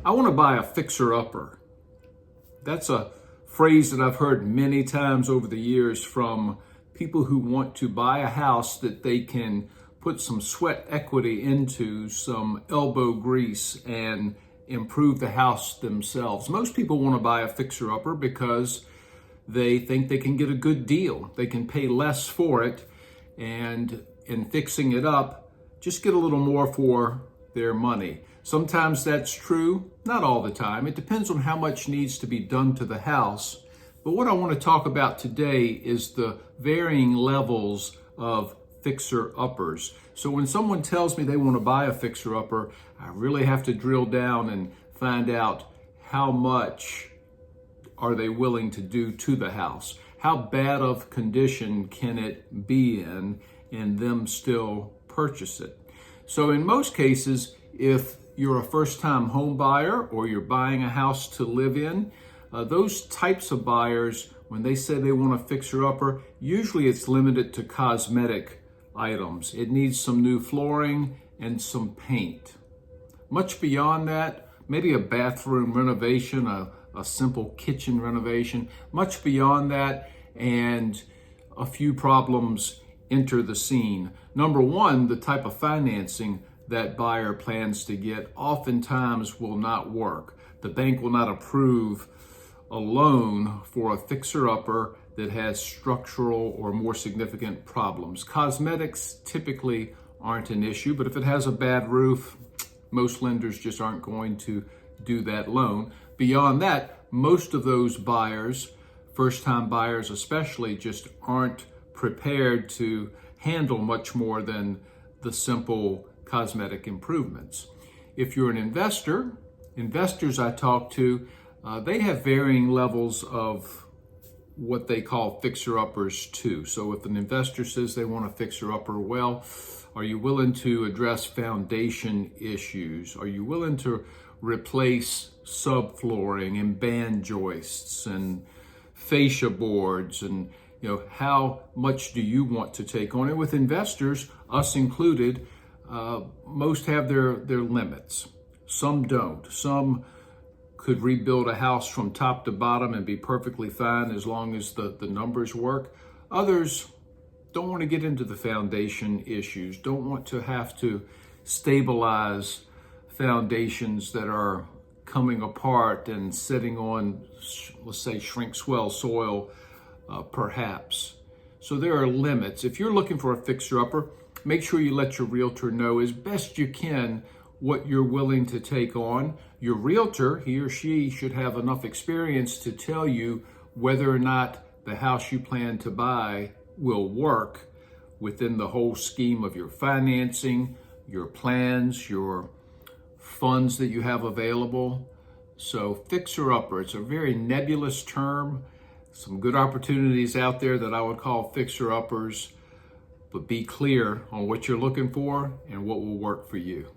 I want to buy a fixer-upper. That's a phrase that I've heard many times over the years from people who want to buy a house that they can put some sweat equity into, some elbow grease, and improve the house themselves. Most people want to buy a fixer-upper because they think they can get a good deal. They can pay less for it, and in fixing it up, just get a little more for their money. Sometimes that's true, not all the time. It depends on how much needs to be done to the house. But what I want to talk about today is the varying levels of fixer-uppers. So when someone tells me they want to buy a fixer-upper, I really have to drill down and find out how much are they willing to do to the house. How bad of condition can it be in and them still purchase it? So in most cases, if you're a first-time home buyer or you're buying a house to live in, those types of buyers, when they say they want a fixer-upper, usually it's limited to cosmetic items. It needs some new flooring and some paint. Much beyond that, maybe a bathroom renovation, a simple kitchen renovation. Much beyond that, and a few problems enter the scene. Number one, the type of financing that buyer plans to get oftentimes will not work. The bank will not approve a loan for a fixer-upper that has structural or more significant problems. Cosmetics typically aren't an issue, but if it has a bad roof, most lenders just aren't going to do that loan. Beyond that, most of those buyers, first-time buyers especially, just aren't prepared to handle much more than the simple cosmetic improvements. If you're an investor, investors I talk to, they have varying levels of what they call fixer-uppers too. So if an investor says they want a fixer-upper, well, are you willing to address foundation issues? Are you willing to replace subflooring and band joists and fascia boards? And how much do you want to take on it? With investors, us included, most have their limits. Some don't. Some could rebuild a house from top to bottom and be perfectly fine as long as the numbers work. Others don't want to get into the foundation issues, don't want to have to stabilize foundations that are coming apart and sitting on, let's say, shrink swell soil, perhaps. So there are limits. If you're looking for a fixer-upper, make sure you let your realtor know as best you can what you're willing to take on. Your realtor, he or she, should have enough experience to tell you whether or not the house you plan to buy will work within the whole scheme of your financing, your plans, your funds that you have available. So fixer-upper, it's a very nebulous term. Some good opportunities out there that I would call fixer-uppers, but be clear on what you're looking for and what will work for you.